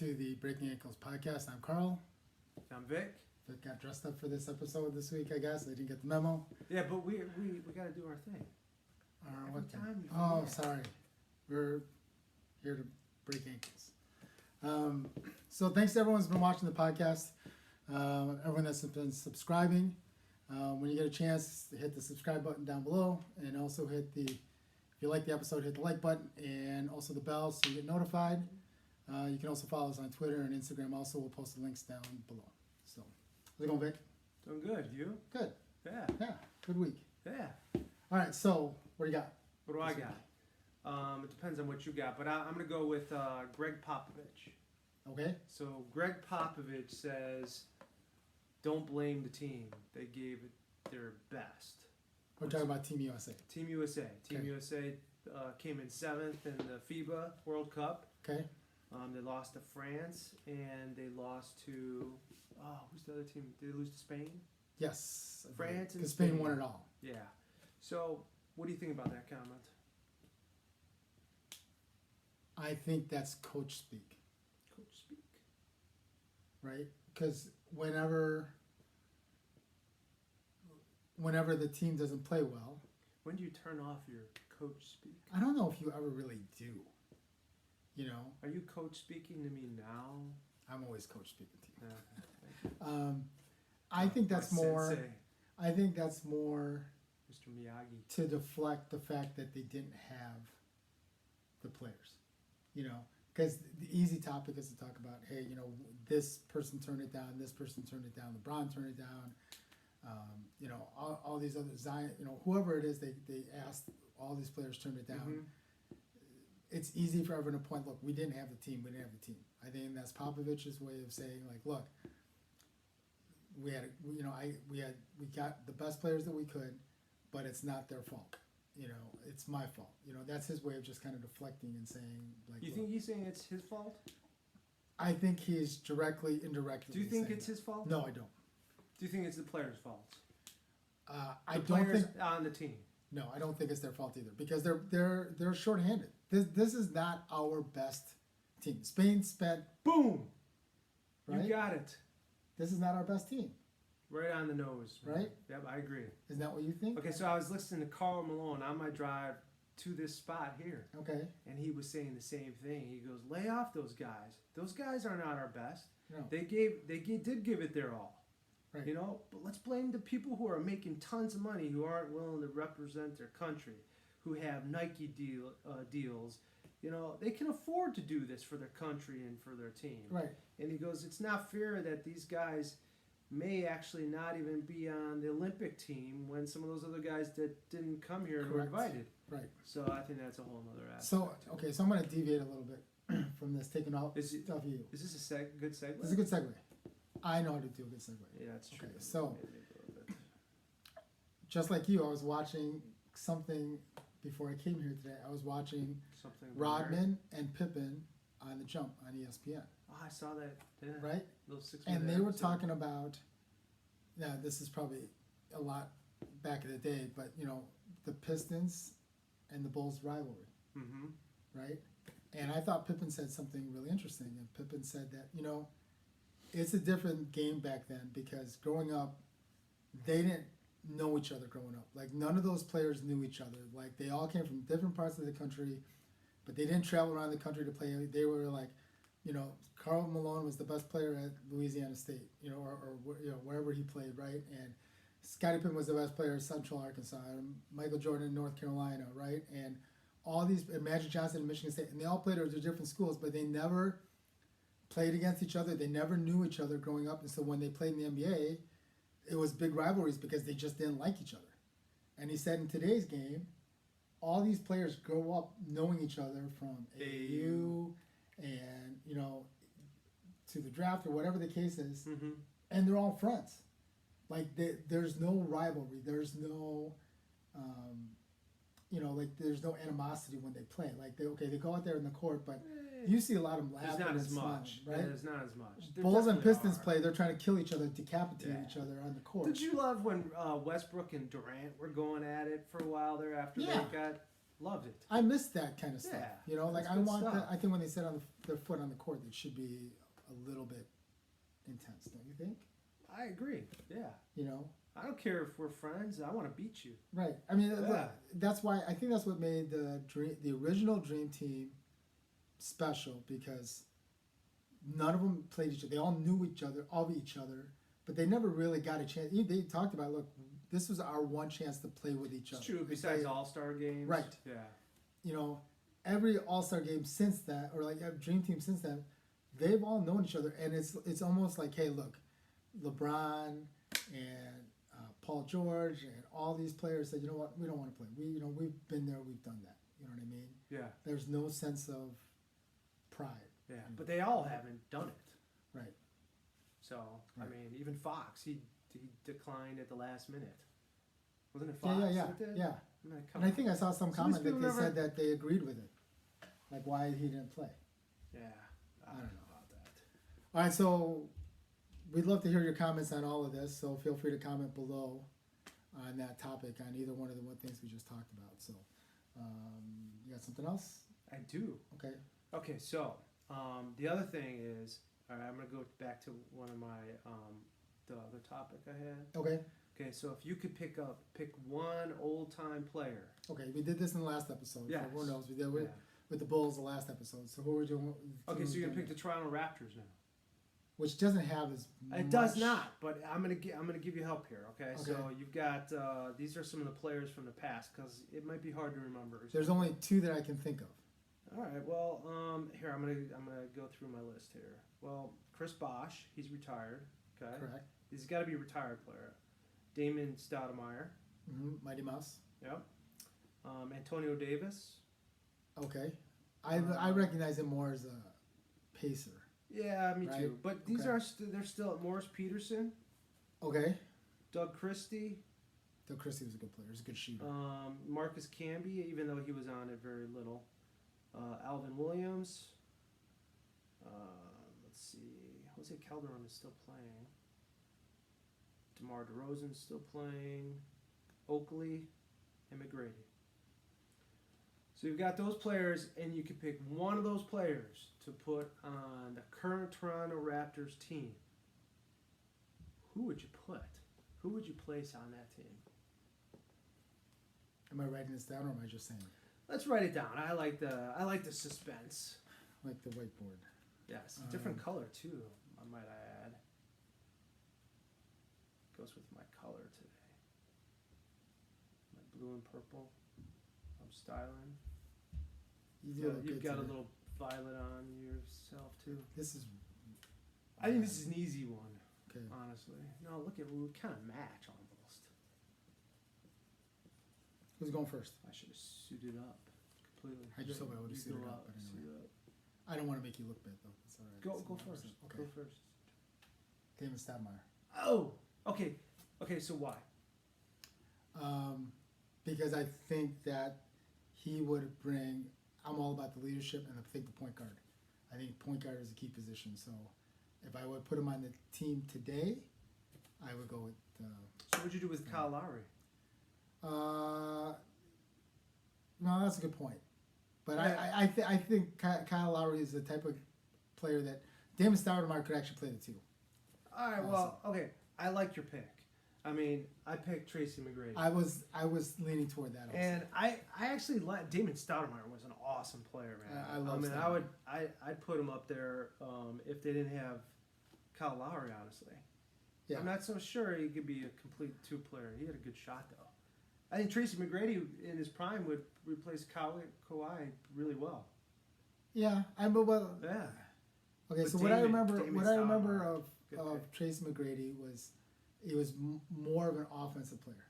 to the Breaking Ankles podcast. I'm Carl. I'm Vic. Vic got dressed up for this episode this week, I guess. I didn't get the memo. Yeah, but we got to do our thing. What time you Oh, forget. sorry. We're here to break ankles. So thanks to everyone who's been watching the podcast. Everyone that's been subscribing. When you get a chance, hit the subscribe button down below, and also hit the, if you like the episode, hit the like button, and also the bell so you get notified. You can also follow us on Twitter and Instagram. Also, we'll post the links down below. So, how's it going, Vic? Doing good. You? Good. Yeah. Yeah, good week. Yeah. All right, so what do you got? What do I got? It depends on what you got, but I'm going to go with Greg Popovich. Okay. So Greg Popovich says, don't blame the team. They gave it their best. We're talking about Team USA. Team USA. Team Okay. USA came in 7th in the FIBA World Cup. Okay. They lost to France, and they lost to, who's the other team? Did they lose to Spain? Yes. France and Because Spain Spain. won it all. Yeah. So, what do you think about that comment? I think that's coach speak, Coach speak. right? Because whenever the team doesn't play well, When do you turn off your coach speak? I don't know if you ever really do. You know, Are you coach speaking to me now? I'm always coach speaking to you. Yeah. I think that's My more. sensei, I think that's more Mr. Miyagi. to deflect the fact that they didn't have the players. You know, because the easy topic is to talk about, hey, you know, this person turned it down, this person turned it down, LeBron turned it down. You know, all these other Zion, you know, whoever it is, they asked, all these players turned it down. Mhm. It's easy for everyone to point, look, we didn't have the team. I think that's Popovich's way of saying, like, look, we got the best players that we could, but it's not their fault. You know, it's my fault. You know, that's his way of just kind of deflecting and saying, like, You look, think he's saying it's his fault? I think he's indirectly. Do you think saying it's that. his fault? No, I don't. Do you think it's the players' fault? I The don't players think. on the team. No, I don't think it's their fault either because they're shorthanded. This is not our best team. Spain spent. Boom! Right? You got it. This is not our best team. Right on the nose. man. Right? Yep, I agree. Isn't that what you think? Okay, so I was listening to Carl Malone on my drive to this spot here, Okay. and he was saying the same thing. He goes, "Lay off those guys. Those guys are not our best. No. They did give it their all, Right. you know. But let's blame the people who are making tons of money, who aren't willing to represent their country, who have Nike deals. You know, they can afford to do this for their country and for their team." Right. And he goes, "It's not fair that these guys may actually not even be on the Olympic team when some of those other guys that didn't come here and were Correct. invited." Right. So I think that's a whole nother aspect. So okay, so I'm going to deviate a little bit from this, taking all Is it- stuff you. Is this a good segue? This is a good segue. I know how to do a good segue. Yeah, that's true. Okay, so- Maybe a little bit. Just like you, I was watching something before I came here today. I was watching Something Rodman and Pippen on the Jump on ESPN, Oh, I saw that. Yeah. right? Little 6 And minute they were episode. talking about. Now this is probably a lot back in the day, but you know the Pistons and the Bulls rivalry, Mhm. right? And I thought Pippen said something really interesting. And Pippen said that, you know, it's a different game back then because growing up, they didn't know each other growing up. Like, none of those players knew each other. Like, they all came from different parts of the country, but they didn't travel around the country to play. They were like, you know, Karl Malone was the best player at Louisiana State, you know, or you know, wherever he played, right? And Scottie Pippen was the best player at Central Arkansas, and Michael Jordan in North Carolina, right? And all these, and Magic Johnson in Michigan State, and they all played at their different schools, but they never played against each other. They never knew each other growing up, and so when they played in the NBA, it was big rivalries because they just didn't like each other. And he said in today's game, all these players grow up knowing each other from AAU and, you know, to the draft or whatever the case is, Mhm. and they're all friends. Like, there's no rivalry. There's no, you know, like, there's no animosity when they play. Like, they go out there in the court, but you see a lot of them There's laughing not and as smiling, much. right? There's not as much. There Bulls and definitely Pistons are. play, they're trying to kill each other, decapitate Yeah. each other on the court. Did you love when Westbrook and Durant were going at it for a while there after Yeah. they got Loved it. I missed that kind of stuff. Yeah, You know, like that's I good want. stuff. I think when they set on their foot on the court, it should be a little bit intense. Don't you think? I agree. Yeah. You know. I don't care if we're friends. I want to beat you. Right. I mean, Yeah. that's why I think that's what made the original Dream Team special, because none of them played each other. They all knew each other, but they never really got a chance. They talked about, look, this was our one chance to play with each other. It's true. Like, Besides All-Star games. Right. Yeah. You know, every All-Star game since that, or like every Dream Team since then, they've all known each other, and it's almost like, hey, look, LeBron and Paul George and all these players said, you know what, we don't want to play. We've been there, we've done that. You know what I mean? Yeah. There's no sense of pride. Yeah. But they all haven't done it. Right. So, Right. I mean, even Fox, he declined at the last minute. Wasn't it Yeah, Fox? yeah. that did? Yeah. I'm like, come And I on. think I saw some So comment these that they people said never- that they agreed with it, like why he didn't play. Yeah. I don't don't know. know about that. All right, so we'd love to hear your comments on all of this. So feel free to comment below on that topic, on either one of the things we just talked about. So you got something else? I do. Okay. Okay, so the other thing is, all right, I'm gonna go back to one of my the other topic I had. Okay. Okay, so if you could pick one old time player. Okay. We did this in the last episode. Yes. For everyone knows, we did with Yeah. the Bulls the last episode. So who were we doing? Okay, so you're gonna pick the Toronto Raptors now. which doesn't have as It does much- not, but I'm gonna give you help here. Okay, so you've got these are some of the players from the past because it might be hard to remember. There's only two that I can think of. All right, well, here I'm gonna go through my list here. Well, Chris Bosh, he's retired. Okay, Correct. he's got to be a retired player. Damon Stoudemire. Mighty Mouse. Yep. Antonio Davis. Okay. I recognize him more as a pacer. Yeah, me Right. too. But these Okay. are they're still Morris Peterson, Okay. Doug Christie, Doug Christie was a good player. He was a good shooter. Marcus Camby, even though he was on it very little. Alvin Williams. Let's see. Jose Calderon is still playing. DeMar DeRozan's still playing. Oakley and McGrady. So you've got those players, and you can pick one of those players to put on the current Toronto Raptors team. Who would you put? Who would you place on that team? Am I writing this down or am I just saying it? Let's write it down. I like the suspense. Like the whiteboard. Yes, different color too. I might add. Goes with my color today. My blue and purple. I'm styling. You've got a little violet on yourself too. This is. I think this is an easy one, Okay. honestly. No, look at we kind of match almost. Who's going first? I should have suited up completely. I just hope I would've You suited go up, but anyway. suit up. I don't want to make you look bad though. It's all right. Go It's first. 100%. Okay. Go first. Damon Stoudemire. Oh, okay. Okay, so why? Because I think that he would bring. I'm all about the leadership, and I think the point guard. I think point guard is a key position. So, if I would put him on the team today, I would go with. So what'd you do with Kyle Lowry? No, that's a good point. But Yeah. I think Kyle Lowry is the type of player that Damon Stoudemire could actually play the two. All right, well, okay. I like your pick. I mean, I picked Tracy McGrady. I was leaning toward that also. And I actually like Damon Stoudemire was an awesome player, man. I love mean, Stoudemire. I'd put him up there if they didn't have Kyle Lowry, honestly. Yeah. I'm not so sure he could be a complete two player. He had a good shot though. I think Tracy McGrady in his prime would replace Kawhi really well. Yeah, well. Yeah. Okay, But so what I Damon remember Stoudemire, of good pick. Tracy McGrady was he was more of an offensive player,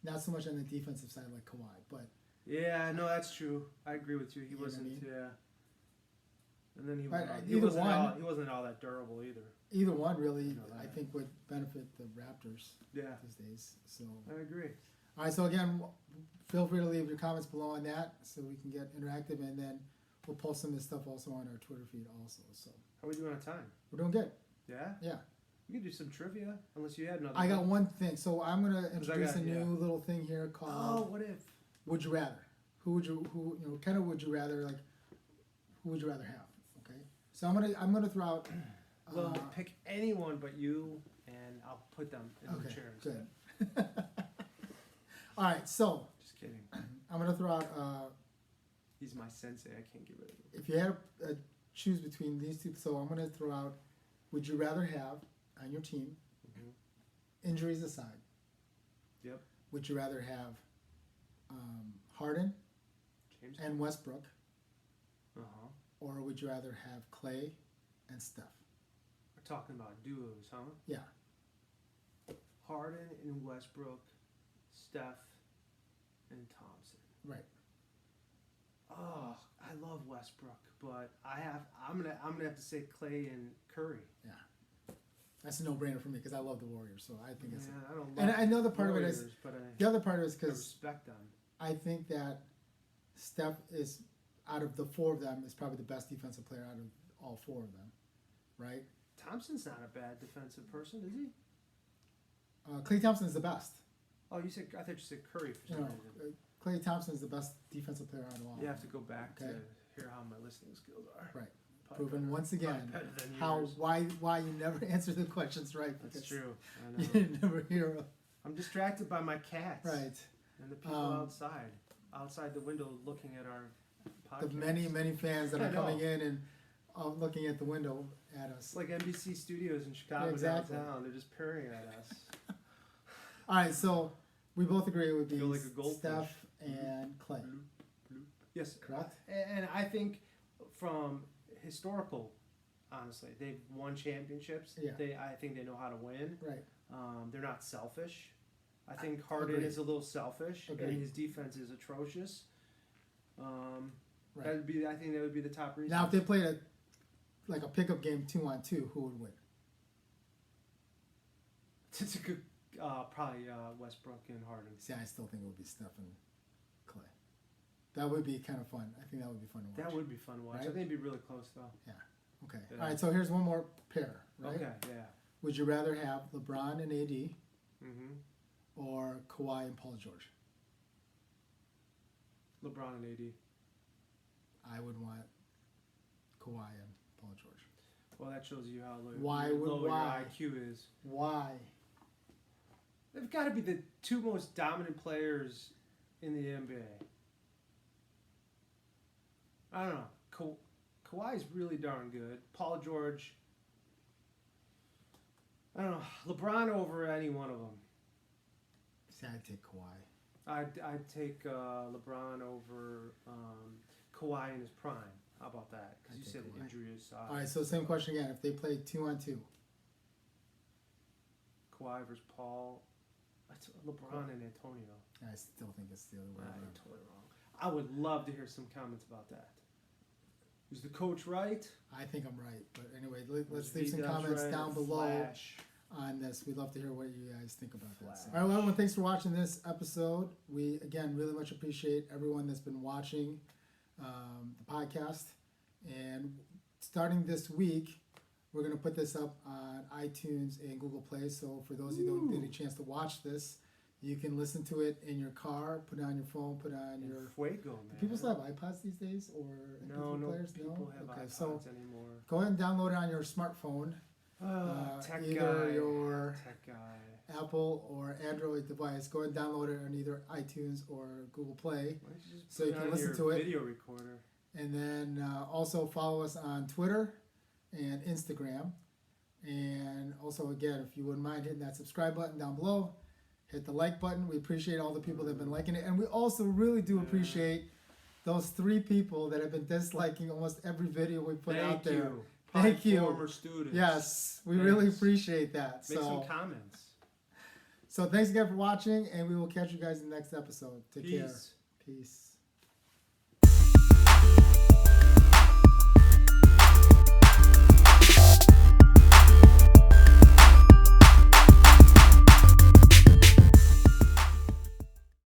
not so much on the defensive side like Kawhi. But Yeah, no, that's true. I agree with you. He You know what I wasn't. mean? Yeah. And then he Right, wasn't. either He wasn't all that durable either. either one really, know that. I think, would benefit the Raptors Yeah, these days. So, I agree. all right. So again, feel free to leave your comments below on that, so we can get interactive, and then we'll post some of this stuff also on our Twitter feed also. So How are we doing on time? we're doing good. Yeah. Yeah. We could do some trivia, unless you had another. I got one. one thing. So I'm gonna introduce got- a new yeah. little thing here Oh, called what if? Would You Rather. who would you rather have? Okay, so I'm gonna throw out. Well, pick anyone but you, and I'll put them in the chair instead. Good. All right, so Just kidding. I'm gonna throw out. He's my sensei. I can't get rid of him. If you had to choose between these two, so I'm gonna throw out. Would you rather have on your team, injuries aside? Yep. Would you rather have Harden James. and Westbrook, Uh-huh. or would you rather have Clay and Steph? We're talking about duos, huh? Yeah. Harden and Westbrook, Steph and Thompson. Right. Oh, I love Westbrook, but I'm gonna have to say Clay and Curry. Yeah. That's a no-brainer for me because I love the Warriors, so I think it's. I don't love And I know the part Warriors, of it is but the other part of it is I because respect them. I think that Steph is out of the four of them is probably the best defensive player out of all four of them, right? Thompson's not a bad defensive person, is he? Klay Thompson is the best. Oh, I thought you said Curry for You some know, reason. Klay Thompson is the best defensive player out of all. You have to go back Okay. to hear how my listening skills are. Right. Probably Proven better- once again probably better than how yours. why you never answer the questions right. That's because true. I know. You never hear. I'm distracted by my cats. Right. And the people outside the window looking at our podcast. The many fans that I are coming know. in and looking at the window at us. It's like NBC Studios in Chicago Exactly. downtown. They're just peering at us. All right, so we both agree it would be Feel like a goldfish. Steph and Clay. Yes, Correct. And I think from historical, honestly, they've won championships. Yeah. I think they know how to win. Right. They're not selfish. I think Harden Agreed. is a little selfish, Agreed. and his defense is atrocious. Right. I think that would be the top reason. Now, if they played a pickup game 2-on-2, who would win? It's a good, probably Westbrook and Harden. See, I still think it would be Steph and Clay. That would be kind of fun. I think that would be fun to watch. That would be fun to watch. Right? I think it'd be really close though. Okay. Yeah. All right. So here's one more pair. Right. Okay, yeah. Would you rather have LeBron and AD Mm-hmm. or Kawhi and Paul George? LeBron and AD. I would want Kawhi and Paul George. Well, that shows you how low, Why low would- why? your IQ is. Why? They've got to be the two most dominant players in the NBA. I don't know. Kawhi's really darn good. Paul George. I don't know. LeBron over any one of them. See, I'd take Kawhi. I'd take LeBron over Kawhi in his prime. How about that? Because I'd you take said Kawhi. injury aside. All right. So same question again. If they played 2-on-2, Kawhi versus Paul. That's LeBron and Antonio. I still think it's the other way Nah, you're around. totally wrong. I would love to hear some comments about that. Was the coach right? I think I'm right. But anyway, let's Was leave some V-Dubs comments right? down below Flash. on this. We'd love to hear what you guys think about this. Flash. All right, well, everyone, thanks for watching this episode. We, again, really much appreciate everyone that's been watching the podcast. And starting this week, we're going to put this up on iTunes and Google Play. So for those of you who don't get a chance to watch this, you can listen to it in your car, put it on your phone, put it on your... Fuego, man. Do people still have iPods these days? Or No, MP3 no players? people have Okay, iPods so anymore. go ahead and download it on your smartphone. Tech Either guy. your Tech guy. Apple or Android device. Go ahead and download it on either iTunes or Google Play. Why don't you just So put you it can on listen your to it. Video recorder. And then also follow us on Twitter and Instagram. And also, again, if you wouldn't mind hitting that subscribe button down below, hit the like button. We appreciate all the people that have been liking it. And we also really do appreciate those 3 people that have been disliking almost every video we put out there. You. Thank you. Former students. Yes, we Thanks. really appreciate that. Make some So, comments. so thanks again for watching, and we will catch you guys in the next episode. Take care. Peace. Peace.